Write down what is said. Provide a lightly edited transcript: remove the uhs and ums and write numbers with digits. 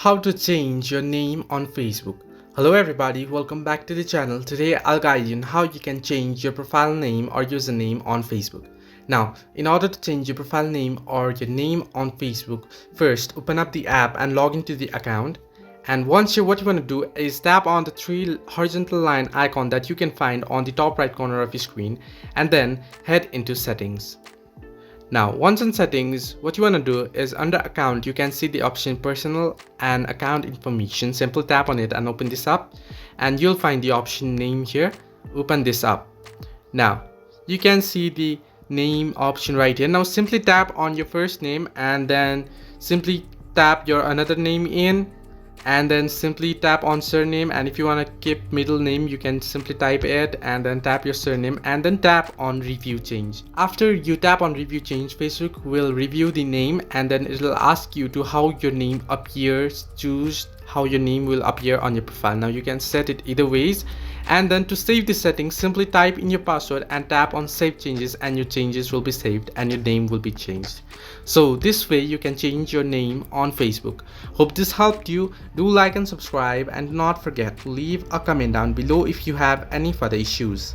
How to change your name on Facebook. Hello everybody, welcome back to the channel. Today I'll guide you on how you can change your profile name or username on Facebook. Now, in order to change your profile name or your name on Facebook, first open up the app and log into the account. And what you want to do is tap on the three horizontal line icon that you can find on the top right corner of your screen and then head into settings. Now, once in settings, what you want to do is under account, you can see the option personal and account information. Simply tap on it and open this up and you'll find the option name here. Open this up. Now, you can see the name option right here. Now, simply tap on your first name and then simply tap your another name in and then simply tap on surname, and if you want to keep middle name you can simply type it and then tap your surname and then tap on review change. After you tap on review change, Facebook will review the name and then it will ask you to how your name appears. Choose how your name will appear on your profile. Now you can set it either ways, and then to save the settings simply type in your password and tap on save changes and your changes will be saved and your name will be changed. So this way you can change your name on Facebook. Hope this helped you. Do like and subscribe and do not forget to leave a comment down below if you have any further issues.